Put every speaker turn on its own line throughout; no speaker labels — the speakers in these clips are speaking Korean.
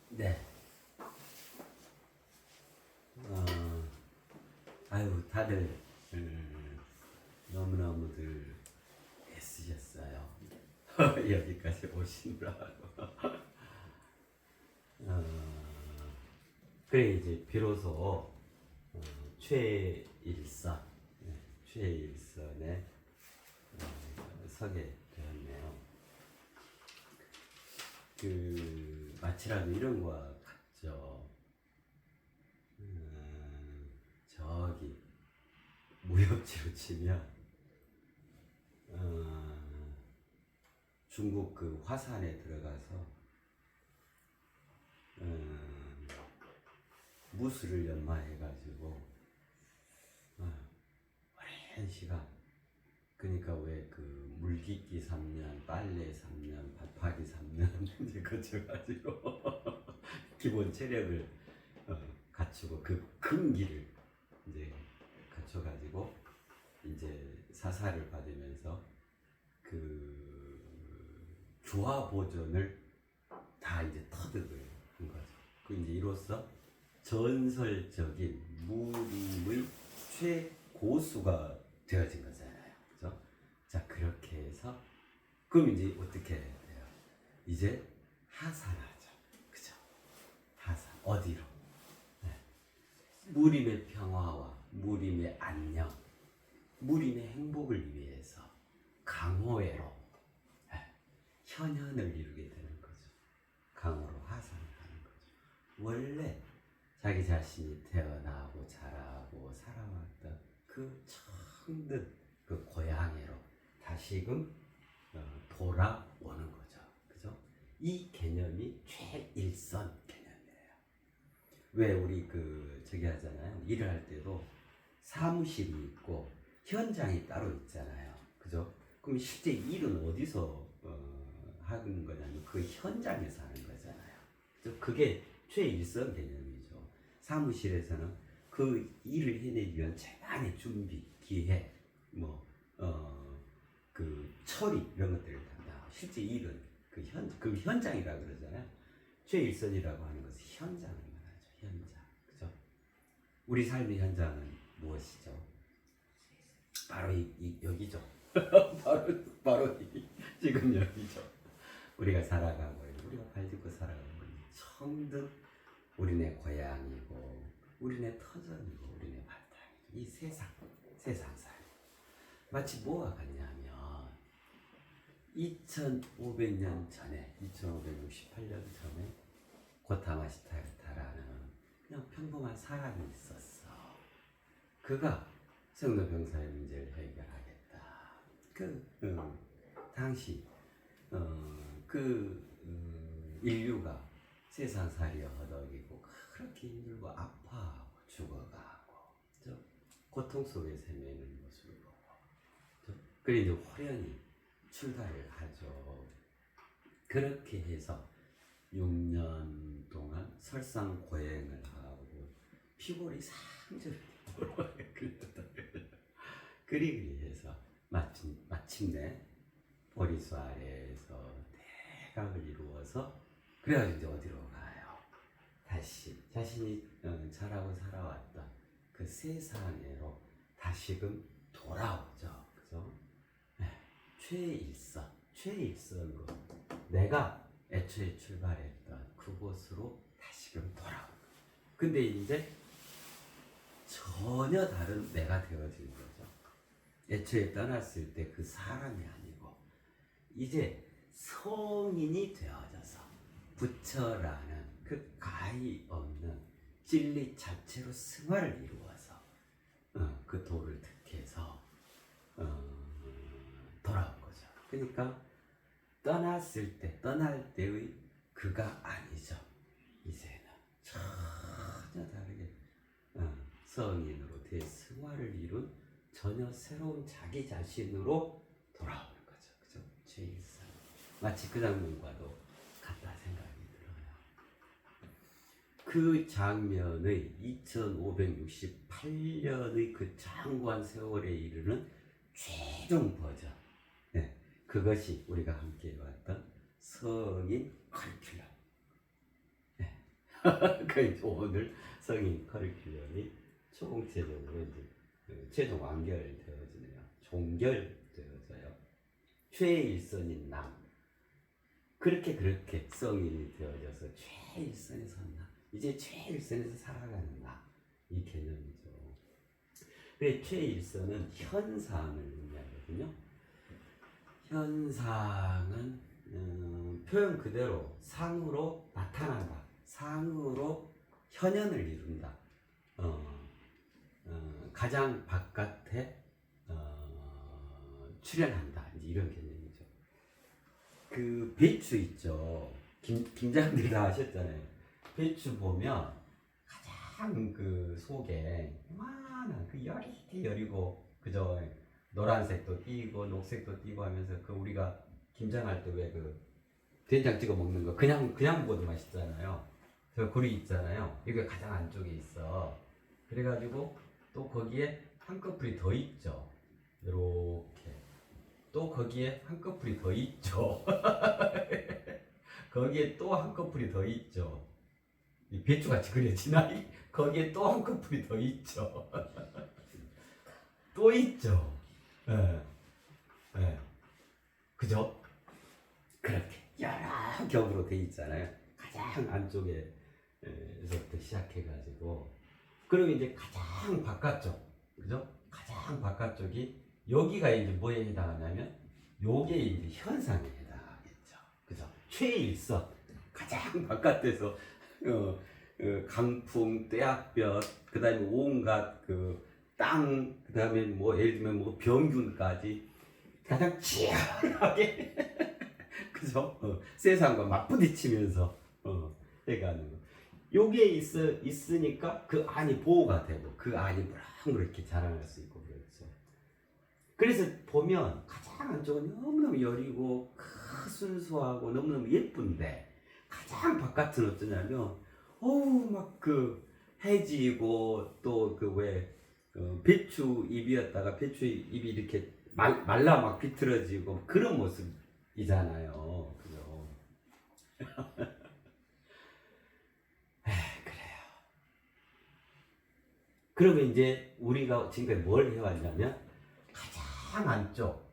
네. 어, 아유, 다들 너무너무들 애쓰셨어요. 여기까지 오시느라고. 그래, 이제 비로소 최일선, 최일선에 서게 되었네요. 마치라도 이런 거 같죠. 저기 무협지로 치면 중국 그 화산에 들어가서 무술을 연마해가지고 오랜 시간, 그러니까 왜 그 물깃기 3년, 빨래 3년, 밭파기 3년 이제 거쳐가지고 기본 체력을 갖추고 그 근기를 이제 갖춰가지고 이제 사사를 받으면서 그 주화 보존을 다 이제 터득을 한 거죠. 그 이제 이로써 전설적인 무림의 최고수가 되어진 거잖아요. 그죠? 자, 그렇게 해서 그럼 이제 어떻게 돼요? 이제 하산하죠. 그죠? 하산. 어디로? 네. 무림의 평화와 무림의 안녕, 무림의 행복을 위해서 강호회로 현현을 이루게 되는 거죠. 강호로 하산을 하는 거죠. 원래 자기 자신이 태어나고 자라고 살아왔던 그 청든 그 고향으로 다시금 돌아오는 거죠. 그죠? 이 개념이 최일선 개념이에요. 왜 우리 저기 하잖아요. 일을 할 때도 사무실이 있고 현장이 따로 있잖아요. 그죠? 그럼 실제 일은 어디서 하는 거냐면 그 현장에서 하는 거잖아요. 그게 최일선 개념이죠. 사무실에서는 그 일을 해내기 위한 최단의 준비, 기획, 그 처리 이런 것들을 담당하고, 실제 일은 그 현장이라고 그러잖아요. 최일선이라고 하는 것은 현장을 말하죠. 현장. 그죠? 우리 삶의 현장은 무엇이죠? 바로 여기죠. 바로 지금 여기죠. 우리가 살아가고 있는, 우리가 발딛고 살아가고 있는 청든 우리네 고향이고, 우리네 터전이고, 우리네 바탕이고, 이 세상살. 마치 뭐와 같냐면 2500년 전에, 2568년 전에 고타마시타르타라는 그냥 평범한 사람이 있었어. 그가 성노병사의 문제를 해결하겠다. 당시 인류가 세상살이 허덕이고 그렇게 힘들고 아파하고 죽어가고 고통 속에 헤매는 모습을 보고, 그래 이제 호련히 출가를 하죠. 그렇게 해서 6년 동안 설상고행을 하고 피골이 상절이 그리기 위해서 마침내 보리수 아래에서 대각을 이루어서, 그래가지고 이제 어디로 가요? 다시 자신이 자라고 살아왔던 그 세상으로 다시금 돌아오죠. 그죠? 네. 최일선으로 내가 애초에 출발했던 그곳으로 다시금 돌아오는 거예요. 근데 이제 전혀 다른 내가 되어진 거죠. 애초에 떠났을 때 그 사람이 아니고 이제 성인이 되어져서 부처라는 그 가히 없는 진리 자체로 승화를 이루어서 그 도를 득해서 돌아온 거죠. 그러니까 떠날 때의 그가 아니죠. 이제는 전혀 다르게 성인으로 대승화를 이룬 전혀 새로운 자기 자신으로 돌아오는 거죠. 그죠? 최일선. 마치 그 장면과도 같다 생각이 들어요. 그 장면의 2568년의 그 장구한 세월에 이르는 최종 버전. 네, 그것이 우리가 함께 해왔던 성인 커리큘럼. 네, 그 이제 오늘 성인 커리큘럼이 총체적으로 이제 최종 완결되어지네요. 종결되어져요. 최일선인 남. 그렇게 성인이 되어져서 최일선에 섰나. 이제 최일선에서 살아가는 나. 이 개념이죠. 그래 최일선은 현상을 의미하거든요. 현상은 표현 그대로 상으로 나타난다. 상으로 현현을 이룬다. 가장 바깥에 출현한다. 이제 이런 개념이죠. 그 배추 있죠. 김장들 다 하셨잖아요. 배추 보면 가장 그 속에 요만한 그 여리게 여리고 그죠. 노란색도 띄고 녹색도 띄고 하면서 그 우리가 김장할 때 왜 그 된장 찍어 먹는 거 그냥 먹어도 맛있잖아요. 저 굴이 있잖아요. 이게 가장 안쪽에 있어. 그래가지고 또 거기에 한꺼풀이 더 있죠. 이렇게 또 거기에 한꺼풀이 더 있죠. 거기에 또 한꺼풀이 더 있죠. 이 배추같이 그려지나? 거기에 또 한꺼풀이 더 있죠. 또 있죠. 예. 예. 그죠? 그렇게 여러 겹으로 돼 있잖아요. 가장 안쪽에서부터 시작해가지고 그리고 이제 가장 바깥쪽, 그죠? 가장 바깥쪽이 여기가 이제 뭐에 해당하냐면 요게 이제 현상에 해당하겠죠. 그죠? 최일선 가장 바깥에서 강풍, 떼약볕, 그다음에 온갖 그 땅, 그다음에 뭐 예를 들면 뭐 병균까지 가장 치열하게 그죠? 세상과 맞부딪히면서 해가는 거. 요게 있으니까 그 안이 보호가 되고 그 안이 무럭무럭 이렇게 자라날 수 있고 그렇죠. 그래서 보면 가장 안쪽은 너무너무 여리고 순수하고 너무너무 예쁜데 가장 바깥은 어떠냐면 어우 막 그 해지고 또 그 왜 배추 잎이었다가 배추 잎이 이렇게 말라 막 비틀어지고 그런 모습이잖아요. 그죠? 그래요. 그러면 이제 우리가 지금까지 뭘 해왔냐면 가장 안쪽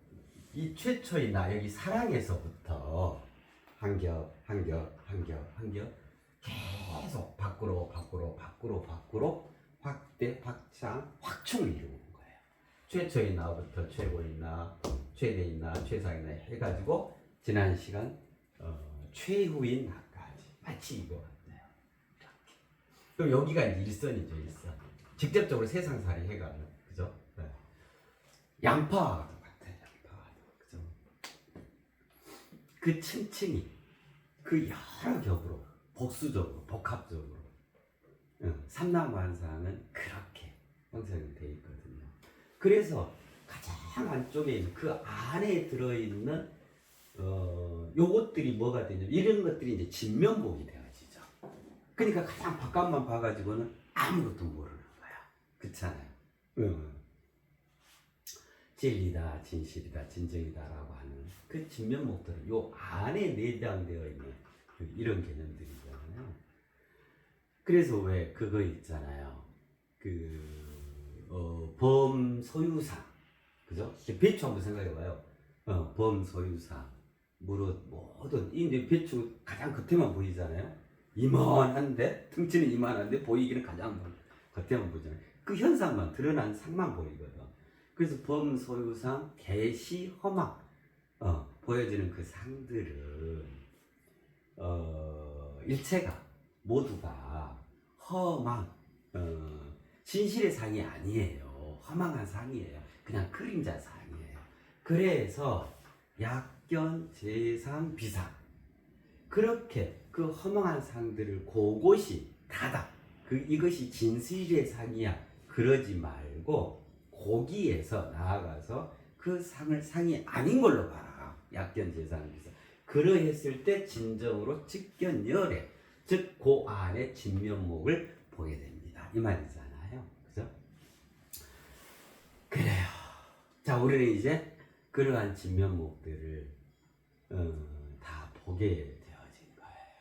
이 최초의 나 여기 사랑에서부터 한 겹 계속 밖으로 확대 확장 확충을 이루는 거예요. 최초의 나부터 최고의 나 최대의 나 최상의 나 해가지고 지난 시간 최후인 나까지 마치 이거 같아요. 이렇게. 그럼 여기가 이제 일선이죠. 일선. 직접적으로 세상살이 해가는 그죠? 네. 양파와 같아요. 양파와 그죠? 그 층층이 그 여러 겹으로 복수적으로 복합적으로 삼남환상은 그렇게 형성이 되어 있거든요. 그래서 가장 안쪽에 있는 그 안에 들어있는 요것들이 뭐가 되냐면 이런 것들이 이제 진면목이 되어지죠. 그러니까 가장 바깥만 봐가지고는 아무것도 모르는 거야. 그렇잖아요. 진리다, 진실이다, 진정이다라고 하는 그 진면목들은 요 안에 내장되어 있는 이런 개념들이잖아요. 그래서 왜 그거 있잖아요. 범소유상, 그죠? 배추 한번 생각해봐요. 범소유상, 무릇 모든 이제 배추 가장 겉에만 보이잖아요. 이만한데 등치는 이만한데 보이기는 가장 겉에만 보잖아요. 그 현상만 드러난 상만 보이거든. 그래서 범소유상, 개시, 허망 보여지는 그 상들은 일체가 모두가 허망 진실의 상이 아니에요. 허망한 상이에요. 그냥 그림자 상이에요. 그래서 약견, 재상, 비상 그렇게 그 허망한 상들을 그곳이 다다. 이것이 진실의 상이야. 그러지 말고 거기에서 나아가서 그 상을 상이 아닌 걸로 봐라. 약견, 재상, 비상. 그러했을 때 진정으로 직견열애, 즉 그 안에 진면목을 보게 됩니다. 이 말이잖아요. 그죠? 그래요. 자, 우리는 이제 그러한 진면목들을 다 보게 되어진 거예요.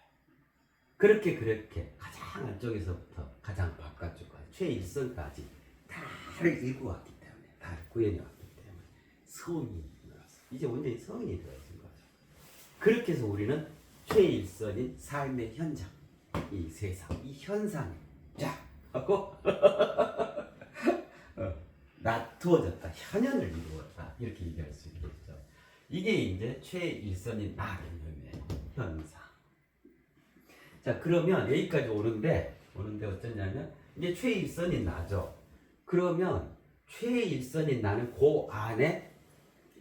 그렇게 가장 안쪽에서부터 가장 바깥쪽까지 최일선까지 다를 일구 왔기 때문에 다를 구현해 왔기 때문에 성이 늘었어. 이제 완전히 성이 되어진 거죠. 그렇게 해서 우리는 최일선인 삶의 현장, 이 세상, 이 현상을 쫙 하고 놔두어졌다, 현현을 이루었다, 이렇게 얘기할 수 있겠죠. 이게 이제 최일선인 나 개념의 현상. 자, 그러면 여기까지 오는데 어쩌냐면 이게 최일선인 나죠. 그러면 최일선인 나는 그 안에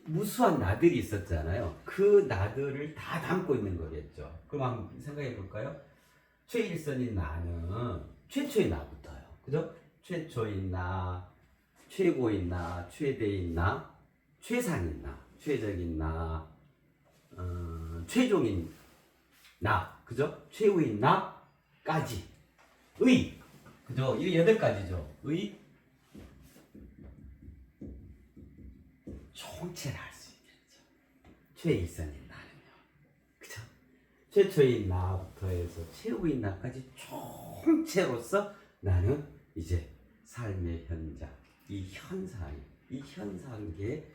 무수한 나들이 있었잖아요. 그 나들을 다 담고 있는 거겠죠. 그럼 한번 생각해 볼까요? 최일선인 나는 최초의 나부터요. 그죠? 최초인 나, 최고인 나, 최대인 나, 최상인 나, 최적인 나, 최종인 나, 그죠? 최후인 나까지 의, 그죠? 이 8가지죠. 의 총체를 할 수 있겠죠. 최일선인 나는요. 그죠? 최초인 나부터 해서 최후인 나까지 총체로서 나는 이제 삶의 현장, 이 현상계에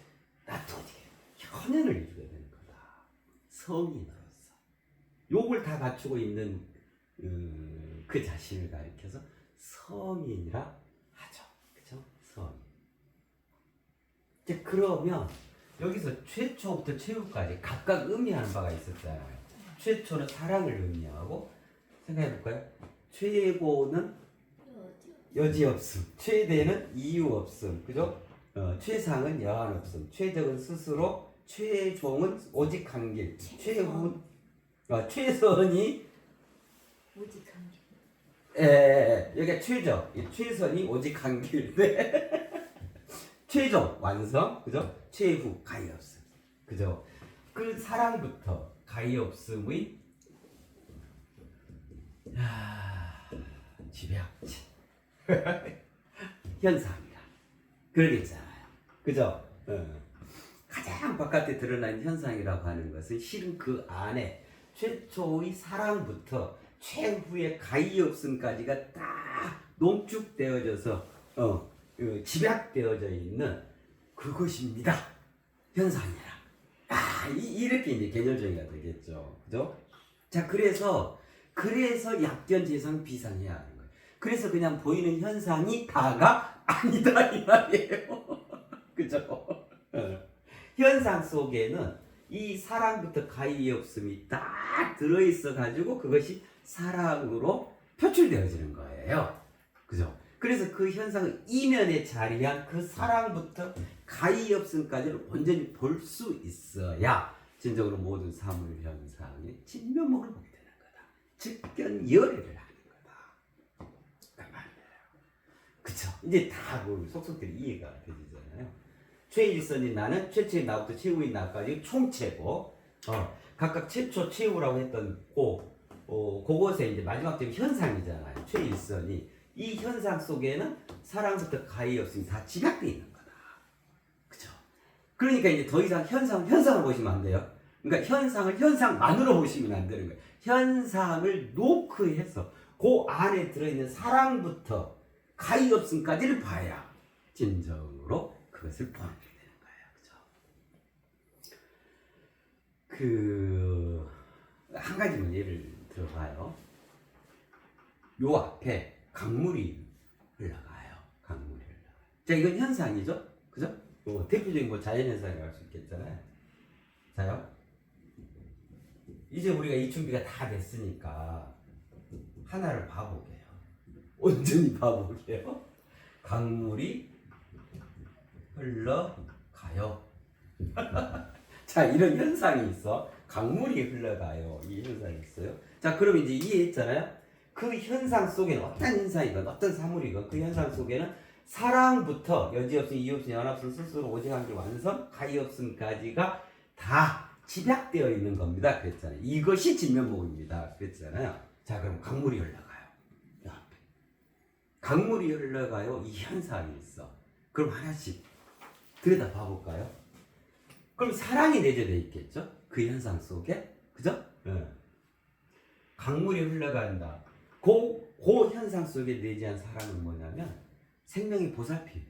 나토지게 현현을 이루게 되는 거다. 성인으로서. 요걸 다 갖추고 있는 그 자신을 가리켜서 성인이라 하죠. 그죠? 성인. 이제 그러면 여기서 최초부터 최후까지 각각 의미하는 바가 있었잖아요. 최초는 사랑을 의미하고, 생각해 볼까요? 최고는 여지없음, 최대는 이유 없음, 그죠? 최상은 여한 없음, 최적은 스스로, 최종은 오직 한 길, 최후는 최선이
오직 한 길.
여기가 최적, 최선이 오직 한 길. 네. 최종 완성, 그죠? 최후 가히 없음, 그죠? 그 사랑부터 가히 없음의 집약체 현상이라 그러겠잖아요, 그죠? 가장 바깥에 드러난 현상이라고 하는 것은 실은 그 안에 최초의 사랑부터 최후의 가히 없음까지가 다 농축되어져서 집약되어져 있는 그것입니다. 현상이라. 이렇게 이제 개념정의가 되겠죠. 그죠? 자, 그래서 약견, 재상, 비상해야 하는 거예요. 그래서 그냥 보이는 현상이 다가 아니다, 이 말이에요. 그죠? 현상 속에는 이 사랑부터 가히 없음이 딱 들어있어 가지고 그것이 사랑으로 표출되어지는 거예요. 그죠? 그래서 그 현상을 이면에 자리한 그 사랑부터 가히 없음까지를 온전히 볼 수 있어야 진정으로 모든 사물 현상의 진면목을 보게 되는 거다. 즉견열애를 하는 거다. 그 말이에요. 그쵸? 이제 다 속속들이 이해가 되잖아요. 최일선인 나는 최초의 나부터 최후인 나까지 총체고, 각각 최초, 최후라고 했던 그것에 이제 마지막적인 현상이잖아요. 최일선이. 이 현상 속에는 사랑부터 가히 없음이 다 집약되어 있는 거다. 그죠? 그러니까 이제 더 이상 현상을 보시면 안 돼요. 그러니까 현상을 현상만으로 보시면 안 되는 거예요. 현상을 노크해서 그 안에 들어있는 사랑부터 가히 없음까지를 봐야 진정으로 그것을 보게 되는 거예요. 그죠? 한 가지만 예를 들어봐요. 요 앞에 강물이 흘러가요. 자, 이건 현상이죠? 그죠? 대표적인 자연현상이라고 할 수 있겠잖아요. 자요. 이제 우리가 이 준비가 다 됐으니까 하나를 봐보게요. 온전히 봐보게요. 강물이 흘러가요. 자, 이런 현상이 있어. 강물이 흘러가요. 이 현상이 있어요. 자, 그럼 이제 이해했잖아요? 그 현상 속에는 어떤 현상이건 어떤 사물이건 그 현상 속에는 사랑부터 여지없음, 이없음, 연합성, 스스로 오직 한 길 완성, 가히 없음까지가 다 집약되어 있는 겁니다. 그랬잖아요. 이것이 진면목입니다. 그랬잖아요. 자, 그럼 강물이 흘러가요. 앞에. 강물이 흘러가요. 이 현상이 있어. 그럼 하나씩 들여다 봐볼까요? 그럼 사랑이 내재되어 있겠죠? 그 현상 속에. 그죠? 강물이 흘러간다. 그 그 현상 속에 내재한 사랑은 뭐냐면 생명의 보살핌이에요.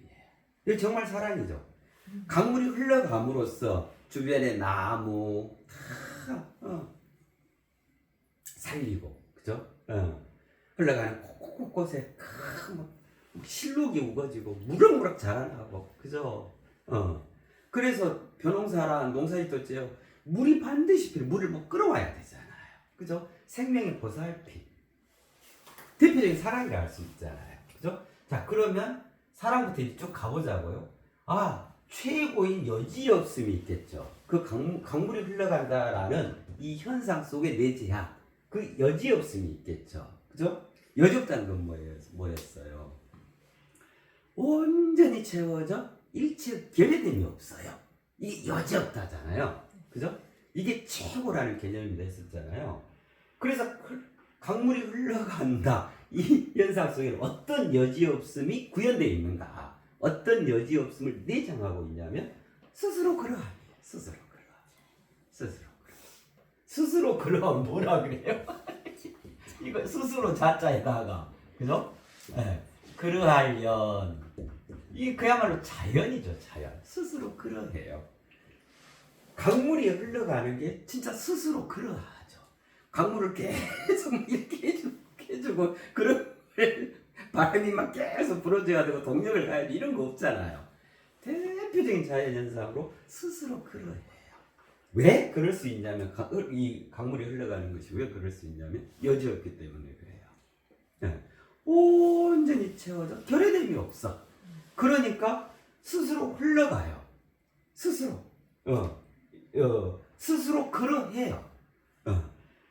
이거 정말 사랑이죠. 강물이 흘러감으로써 주변의 나무 다 살리고, 그죠? 흘러가는 곳곳에 실록이 우거지고 무럭무럭 자라나고, 그죠? 그래서 벼농사랑 농사짓도지요. 물이 반드시 필요, 물을 뭐 끌어와야 되잖아요. 그죠? 생명의 보살핌. 대표적인 사랑이라 할 수 있잖아요. 그죠? 자, 그러면 사랑부터 이제 쭉 가보자고요. 최고인 여지없음이 있겠죠. 그 강물이 흘러간다라는 이 현상 속에 내재한 그 여지없음이 있겠죠. 그죠? 여지없다는 건 뭐였어요? 온전히 채워져 일체 결여됨이 없어요. 이게 여지없다잖아요. 그죠? 이게 최고라는 개념이라 했었잖아요. 그래서 강물이 흘러간다. 이 현상 속에는 어떤 여지없음이 구현되어 있는가? 어떤 여지없음을 내장하고 있냐면 스스로 그러함이에요. 스스로 그러함 뭐라 그래요? 이거 스스로 자자에다가, 그죠? 네. 그러하련, 이 그야말로 자연이죠. 자연. 스스로 그러해요. 강물이 흘러가는 게 진짜 스스로 그러하죠. 강물을 계속 이렇게 해주고 그런 바람이 막 계속 불어줘야 되고 동력을 가야 돼, 이런 거 없잖아요. 대표적인 자연현상으로 스스로 그러해요. 왜 그럴 수 있냐면, 이 강물이 흘러가는 것이 왜 그럴 수 있냐면 여지없기 때문에 그래요. 네. 온전히 채워져 결여됨이 없어. 그러니까 스스로 흘러가요. 스스로 스스로 그러해요.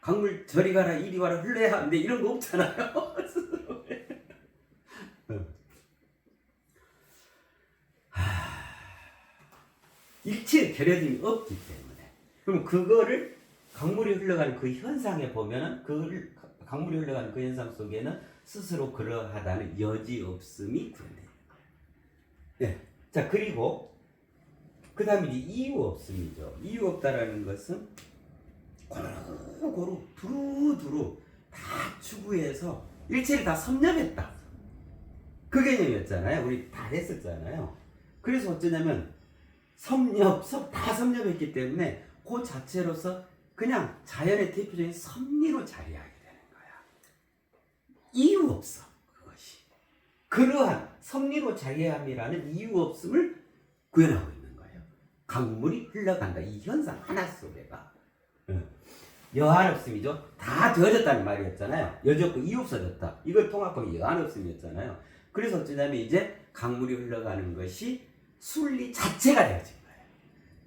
강물 저리 가라 이리 와라 흘러야 하는데 이런 거 없잖아요. 스스로. 일체 결여됨이 없기 때문에. 그럼 그거를 강물이 흘러가는 그 현상에 보면은 그 강물이 흘러가는 그 현상 속에는 스스로 그러하다는 여지없음이 구현돼요. 네. 자, 그리고 그 다음에 이유 없음이죠. 이유 없다라는 것은 고루 두루두루 다 추구해서 일체를 다 섭렵했다. 그 개념이었잖아요. 우리 다 했었잖아요. 그래서 어쩌냐면 다 섭렵했기 때문에 그 자체로서 그냥 자연의 대표적인 섭리로 자리하게 되는 거야. 이유 없어. 그것이. 그러한 섭리로 자리함이라는 이유 없음을 구현하고 있는 거예요. 강물이 흘러간다. 이 현상 하나 속에가. 여한 없음이죠. 다 되어졌다는 말이었잖아요. 여지 없고 이유 없어졌다. 이걸 통합하면 여한 없음이었잖아요. 그래서 어쩌냐면 이제 강물이 흘러가는 것이 순리 자체가 되어진 거예요.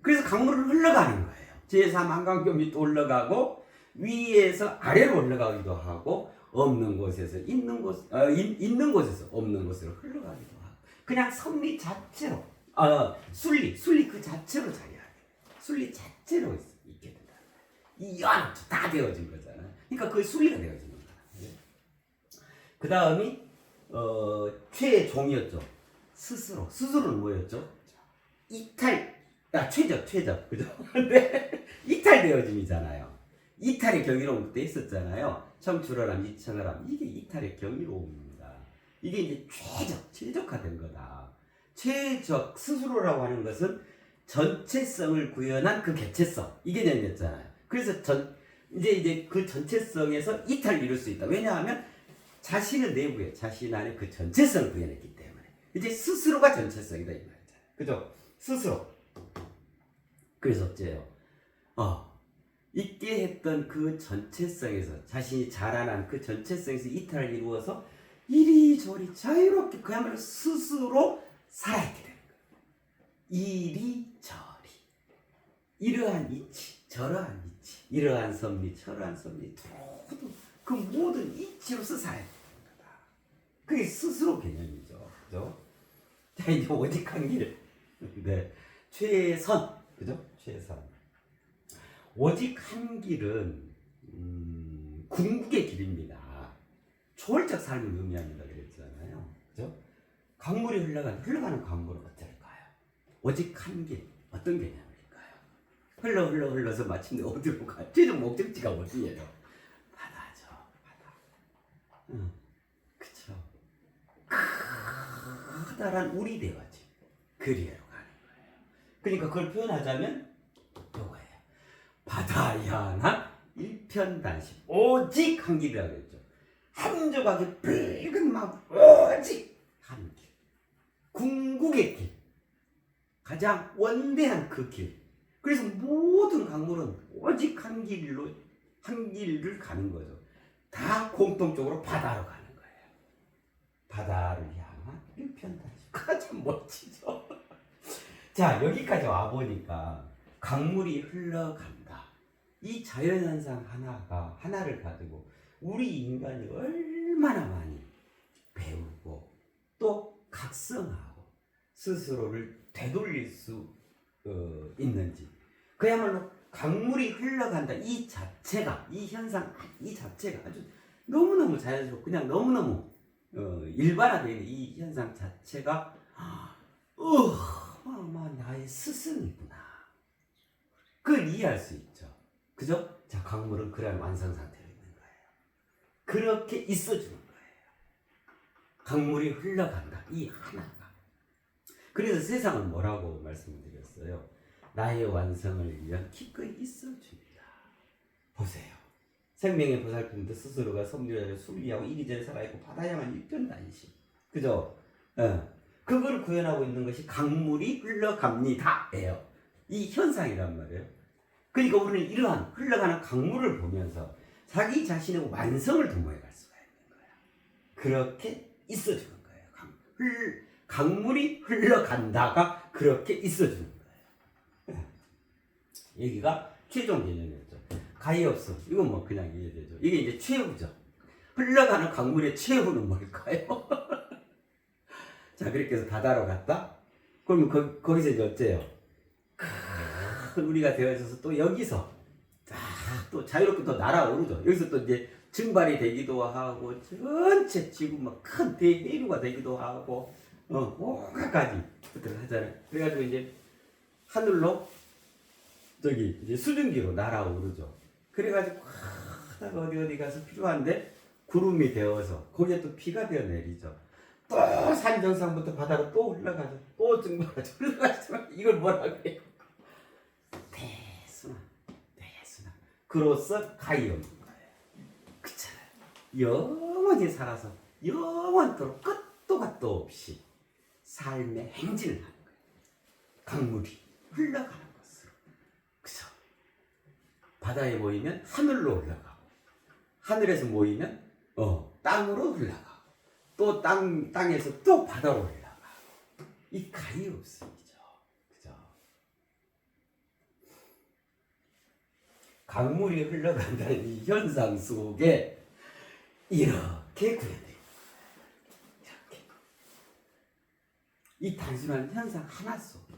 그래서 강물은 흘러가는 거예요. 제3 한강교 밑도 올라가고 위에서 아래로 올라가기도 하고 없는 곳에서 있는 곳에서 없는 곳으로 흘러가기도 하고 그냥 섭리 자체로 순리 그 자체로 자리하게 순리 자체로 있게 된다. 이 여한 다 되어진 거잖아요. 그러니까 그 순리가 되어진 거잖아요. 그 다음이 최종이었죠. 스스로는 뭐였죠? 최적, 그죠? 근데 이탈되어짐이잖아요. 이탈의 경이로움 그때 있었잖아요. 청출어람, 이청어람, 이게 이탈의 경이로움입니다. 이게 이제 최적화된 거다. 최적, 스스로라고 하는 것은 전체성을 구현한 그 개체성, 이 개념이었잖아요. 그래서 이제 그 전체성에서 이탈을 이룰 수 있다. 왜냐하면 자신은 내부에, 자신 안에 그 전체성을 구현했기 때문에. 이제 스스로가 전체성이다, 이 말이잖아요. 그죠? 스스로. 그래서 어째요? 있게 했던 그 전체성에서, 자신이 자라난 그 전체성에서 이탈을 이루어서 이리저리 자유롭게 그야말로 스스로 살아있게 되는 거예요. 이리저리. 이러한 이치, 저러한 이치, 이러한 섭리, 저러한 섭리, 두루 그 모든 이치로서 살아야 되는 거다. 그게 스스로 개념이죠. 그죠? 자, 이제 오직한 길. 네. 최선. 그죠? 최선. 오직 한 길은 궁극의 길입니다. 초월적 삶을 의미합니다. 그랬잖아요. 그죠? 강물이 흘러가는 강물은 어떨까요? 오직 한 길. 어떤 개념일까요? 흘러서 마침내 어디로 가요? 최종 목적지가 어디예요? 바다죠. 바다. 그쵸. 커다란 우리 대화지. 그리로 가는 거예요. 그러니까 그걸 표현하자면 요거예요. 바다 향한 일편단심 오직 한 길이라고 했죠. 한 조각의 붉은 마음 오직 한 길. 궁극의 길. 가장 원대한 그 길. 그래서 모든 강물은 오직 한 길로 한 길을 가는 거죠. 다 공통적으로 바다로 가는 거예요. 바다를 향한 일편단심. 참 멋지죠. 자, 여기까지 와 보니까 강물이 흘러간다. 이 자연현상 하나를 가지고 우리 인간이 얼마나 많이 배우고 또 각성하고 스스로를 되돌릴 수 있는지. 그야말로 강물이 흘러간다. 이 자체가, 이 현상, 이 자체가 아주 너무너무 자연스럽고 그냥 너무너무 일반화되어 있는 이 현상 자체가 나의 스승이구나. 그걸 이해할 수 있죠. 그죠? 자, 강물은 그런 완성 상태로 있는 거예요. 그렇게 있어주는 거예요. 강물이 흘러간다. 이 하나가. 그래서 세상은 뭐라고 말씀드렸어요? 나의 완성을 위한 기꺼이 있어줍니다. 보세요. 생명의 보살핌도 스스로가 섭리하여 순리하고 이리저리 살아있고 바다 향한 일편단심. 그죠? 그걸 구현하고 있는 것이 강물이 흘러갑니다예요. 이 현상이란 말이에요. 그러니까 우리는 이러한 흘러가는 강물을 보면서 자기 자신의 완성을 도모해갈 수가 있는 거야. 그렇게 있어주는 거예요. 강물이 흘러간다가 그렇게 있어주는 거예요. 여기가 최종 개념이었죠. 가히 없어. 이건 뭐 그냥 이해되죠. 이게 이제 최후죠. 흘러가는 강물의 최후는 뭘까요? 자, 그렇게 해서 바다로 갔다? 그러면 거기서 이제 어째요? 큰 우리가 되어 있어서 또 여기서 또 자유롭게 또 날아오르죠. 여기서 또 이제 증발이 되기도 하고 전체 지구 막 큰 대해류가 되기도 하고 온갖 가지 것들을 하잖아요. 그래가지고 이제 하늘로 저기 이제 수증기로 날아오르죠. 그래가지고 하다가 어디 가서 필요한데 구름이 되어서 거기에 또 비가 되어 내리죠. 또 산 정상부터 바다로 또 올라가죠. 또 증발하죠. 올라가죠. 이걸 뭐라고 해요? 대순환. 그로써 가히 없는 거예요. 그렇잖아요. 영원히 살아서 영원토록 끝도 갓도 없이 삶의 행진을 하는 거예요. 강물이 흘러가는 것으로. 그죠? 바다에 모이면 하늘로 올라가고 하늘에서 모이면 땅으로 흘러가고 또 땅에서 또 바다로 올라가고 이 가히 없음이죠. 그죠? 강물이 흘러간다는 이 현상 속에 이렇게 구현되어 있는 거예요. 이렇게. 이 단순한 현상 하나 속에.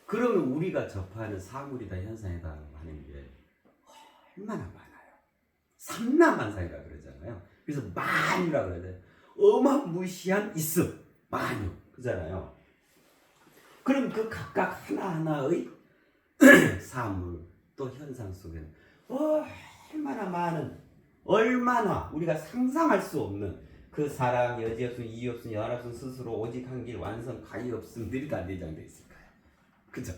그러면 우리가 접하는 사물이다 현상이다 하는 게 얼마나 많아요. 삼라만상이라 그러잖아요. 그래서 만유라 그러잖아요. 어마무시한 있음, 만유 그잖아요. 그럼 그 각각 하나하나의 사물 또 현상 속에는 얼마나 많은, 얼마나 우리가 상상할 수 없는 그 사랑, 여지 없음, 이유 없음, 연합 없음, 스스로 오직 한 길, 완성, 가히 없음들이 다 내장되어 있을까요? 그죠?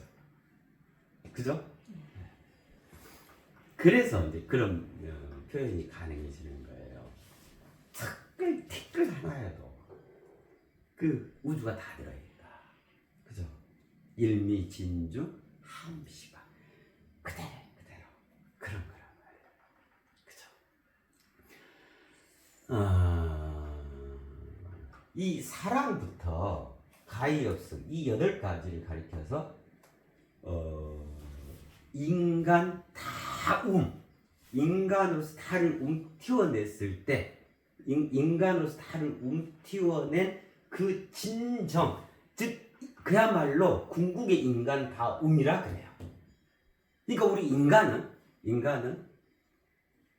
그죠? 그래서 이제 그런 표현이 가능해지는 거예요. 티끌 하나여도 그 우주가 다 들어있다. 그죠? 일미진주 함시바 그대로 그런 거란 말이에요. 그죠? 이 사랑부터 가히 없음 이 8가지를 가리켜서 인간 다움, 인간으로서 타를 움튀어냈을 때 인간으로서 타를 움튀어낸 그 진정, 즉 그야말로 궁극의 인간 다움이라 그래요. 그러니까 우리 인간은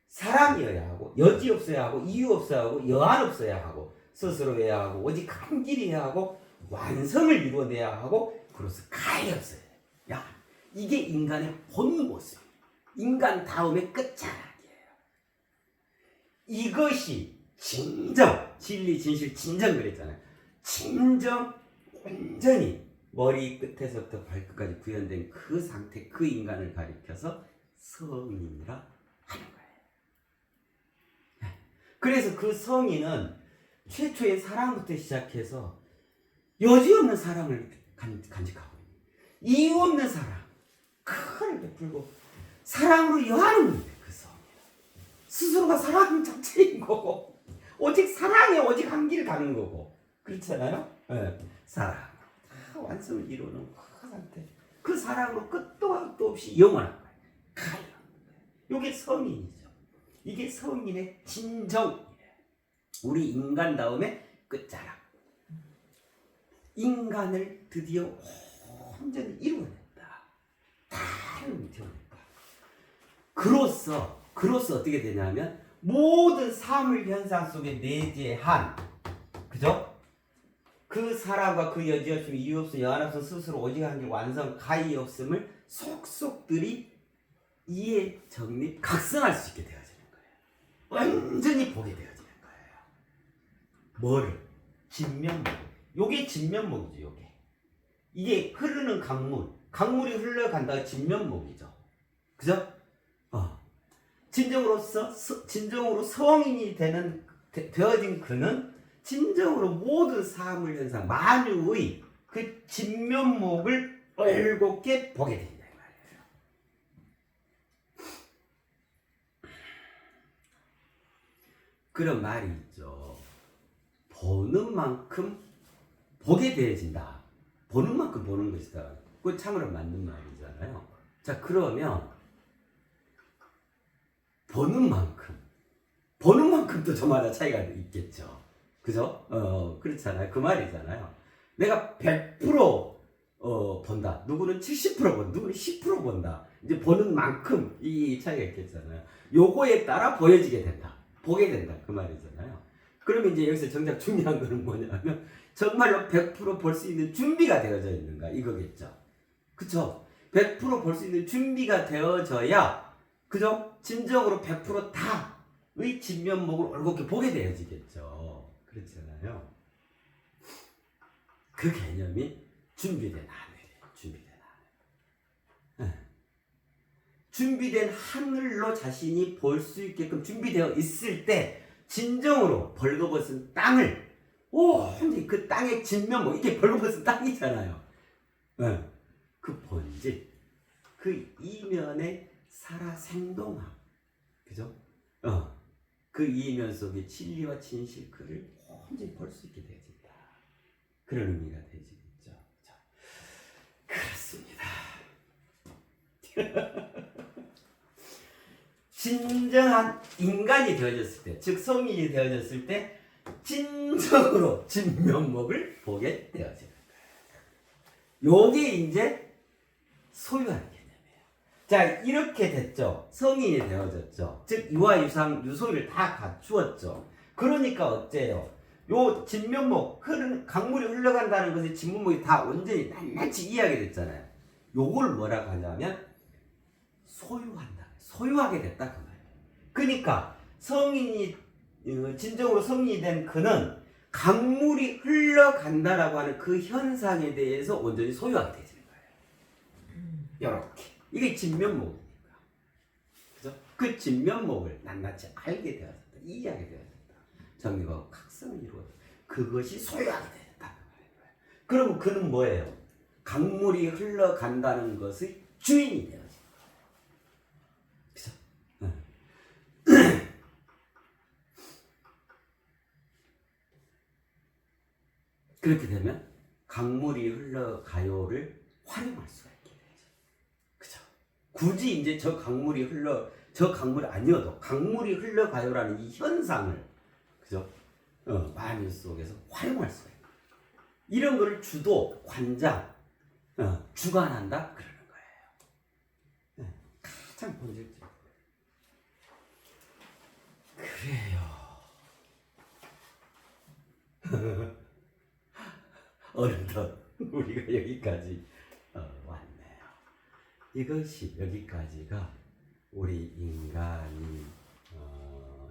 사랑이어야 하고 여지 없어야 하고 이유 없어야 하고 여한 없어야 하고 스스로여야 하고 오직 한 길이어야 하고 완성을 이루어내야 하고 그로서 가히 없어야 해. 야, 이게 인간의 본 모습, 인간 다음의 끝자락이에요. 이것이 진정, 진리, 진실, 진정 그랬잖아요. 진정, 온전히 머리 끝에서부터 발끝까지 구현된 그 상태, 그 인간을 가리켜서 성인이라 하는 거예요. 그래서 그 성인은 최초의 사랑부터 시작해서 여지없는 사랑을 간직하고 있는, 이유 없는 사랑, 큰 베풀고 사랑으로 여하는 건데, 그 성인 스스로가 사랑 자체인 거고, 오직 사랑에 오직 한 길 가는 거고, 그렇잖아요. 네. 사랑 다 완성을 이루는 그 상태, 그 사랑으로 끝도 끝도 없이 영원한 거예요. 가능한 거예요. 이게 성인이죠. 이게 성인의 진정이에요. 우리 인간 다음에 끝자락. 인간을 드디어 완전히 이루어냈다. 다른 태어냈다. 그로써 어떻게 되냐면 모든 사물 현상 속에 내재한, 그죠? 그 사랑과 그 여지 없음, 이유 없음, 여한 없음, 스스로 오직 한 길 완성, 가히 없음을 속속들이 이해, 정립, 각성할 수 있게 되어지는 거예요. 완전히 보게 되어지는 거예요. 뭐를? 진면목. 요게 진면목이죠. 요게. 이게 흐르는 강물이 흘러간다가 진면목이죠. 그죠? 진정으로 성인이 되어진 그는 진정으로 모든 사물 현상, 만유의 그 진면목을 올곧게 보게 된다 이 말이에요. 그런 말이 있죠. 보는 만큼 보게 되어진다. 보는 만큼 보는 것이다. 그거 참으로 맞는 말이잖아요. 자, 그러면 보는 만큼도 저마다 차이가 있겠죠. 그죠? 그렇잖아요. 그 말이잖아요. 내가 100% 본다. 누구는 70% 본다. 누구는 10% 본다. 이제 보는 만큼 이 차이가 있겠잖아요. 요거에 따라 보여지게 된다. 보게 된다. 그 말이잖아요. 그러면 이제 여기서 정작 중요한 거는 뭐냐면 정말로 100% 볼 수 있는 준비가 되어져 있는가 이거겠죠. 그쵸? 100% 볼 수 있는 준비가 되어져야, 그죠? 진정으로 100% 다의 진면목을 올곧게 보게 되어지겠죠. 그렇잖아요. 그 개념이 준비된 하늘이에요. 준비된 하늘. 준비된 하늘로 자신이 볼 수 있게끔 준비되어 있을 때 진정으로 벌거벗은 땅을 완전히 그 땅의 진면목, 이게 벌거벗은 땅이잖아요. 그 본질, 그 이면의 살아 생동함, 그죠? 그 이면 속에 진리와 진실, 그를 완전히 볼 수 있게 되어진다. 그런 의미가 되어지겠죠. 그렇습니다. 진정한 인간이 되어졌을 때, 즉 성인이 되어졌을 때 진정으로 진면목을 보게 되어지는 거예요. 요게 이제 소유하는 개념이에요. 자, 이렇게 됐죠. 성인이 되어졌죠. 즉 유아 유상 유소를 다 갖추었죠. 그러니까 어째요? 요 진면목, 강물이 흘러간다는 것의 진면목이 다 온전히 낱낱이 이해하게 됐잖아요. 요걸 뭐라고 하냐면 소유한다. 소유하게 됐다 그 말이에요. 그러니까 진정으로 성인이 된 그는 강물이 흘러간다라고 하는 그 현상에 대해서 온전히 소유하게 되는 거예요. 이렇게 이게 진면목이니까, 그죠? 그 진면목을 낱낱이 알게 되었다, 이해하게 되었다, 정립하고 각성을 이루었다. 그것이 소유하게 되었다 그 말이에요. 그럼 그는 뭐예요? 강물이 흘러간다는 것의 주인이 되어진 거예요. 그죠? 그렇게 되면 강물이 흘러가요를 활용할 수가 있게 되죠. 그죠? 굳이 이제 저 강물이 아니어도 강물이 흘러가요라는 이 현상을, 그죠? 만유 속에서 활용할 수가 있는 거예요. 이런 거를 주도, 관장, 주관한다 그러는 거예요. 가장 본질적. 그래요. 어느덧 우리가 여기까지 왔네요. 이것이 여기까지가 우리 인간이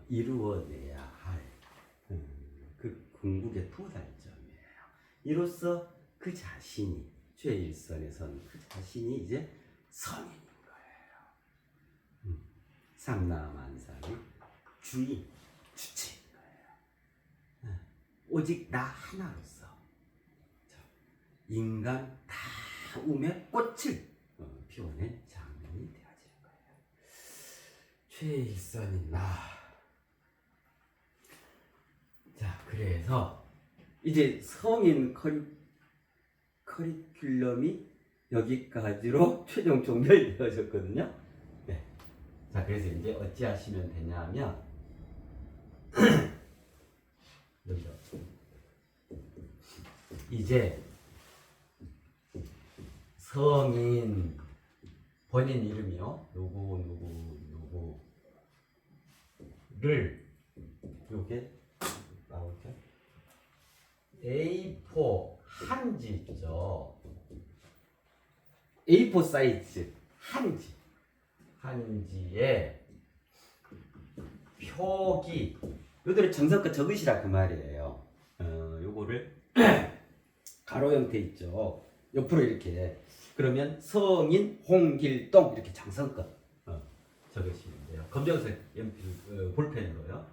이루어내야 할 궁극의 도달점이에요. 이로써 그 자신이 최일선에 선 그 자신이 이제 성인인 거예요. 삼라만상의 주인, 주체인 거예요. 오직 나 하나로서 인간 다움의 꽃을 피워낸 장면이 되어지는 거예요. 최일선인 나. 자, 그래서 이제 성인 커리큘럼이 여기까지로 최종 종결되어졌거든요. 네. 자, 그래서 이제 어찌 하시면 되냐면 여기요. 이제 성인 본인 이름이요. 누구를 요게 나오죠. A4 한지죠. A4 사이즈 한지에 표기 요들을 정성껏 적으시라 그 말이에요. 요거를 가로 형태 있죠. 옆으로 이렇게 그러면 성인 홍길동 이렇게 정성껏 적으시면 돼요. 검정색 연필 볼펜으로요.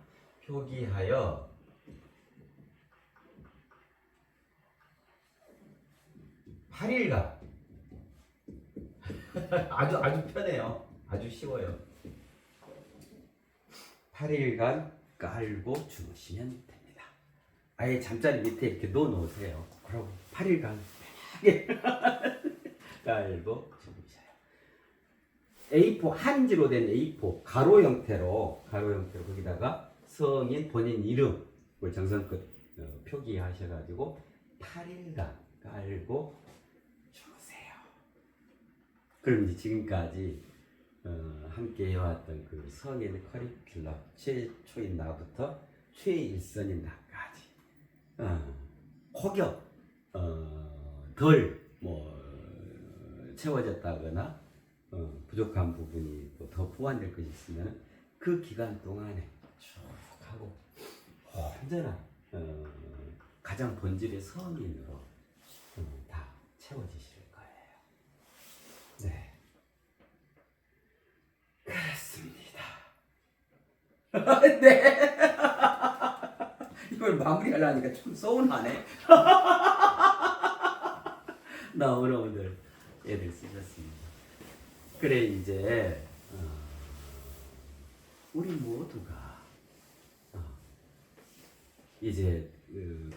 표기하여 (8) 일간 아주 편해요. 아주 쉬워요. 8일간 깔고 주무시면 됩니다. 아예 잠자리 밑에 이렇게 놓아 놓으세요. 그럼 8일간 편하게 깔고 주무셔요. A4 한지로 된 A4 가로 형태로 거기다가 성인 본인 이름을 정성껏 표기하셔가지고 8일간 깔고 주무세요. 그럼 이제 지금까지 함께 해왔던 그 성인 커리큘럼 최초인 나부터 최일선인 나까지 혹여 덜 채워졌다거나 부족한 부분이 또 더 보완될 것이 있으면 그 기간 동안에 쭉 하고 언제나 가장 본질의 성인으로 다 채워지실 거예요. 네. 그렇습니다. 네. 이걸 마무리하려니까 좀 서운하네. 너무너무들 애들 쓰셨습니다. 그래 이제 우리 모두가 이제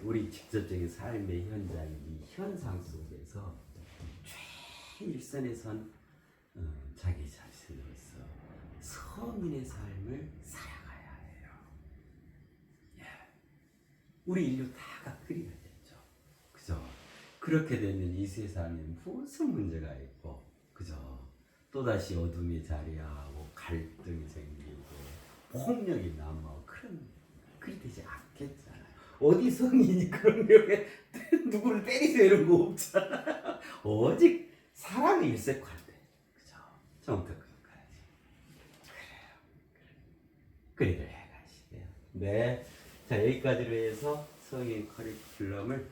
우리 직접적인 삶의 현장 이 현상 속에서 최일선에 선 자기 자신으로서 성인의 삶을 살아가야 해요. 예. 우리 인류 다가 그리가 됐죠. 그죠? 그렇게 되면 이 세상에 무슨 문제가 있고, 그죠? 또다시 어둠이 자리하고 갈등이 생기고 폭력이 남하고 그리 되지 않겠잖아요. 어디 성인이 그런 게 누구를 때리세요 이런 거 없잖아요. 오직 사랑의 일색할 때, 그죠? 정부터 가야지. 그래요. 그리를 해가시게요. 네. 자, 여기까지로 해서 성인 커리큘럼을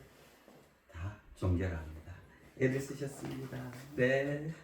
다 종결합니다. 애들 쓰셨습니다. 네.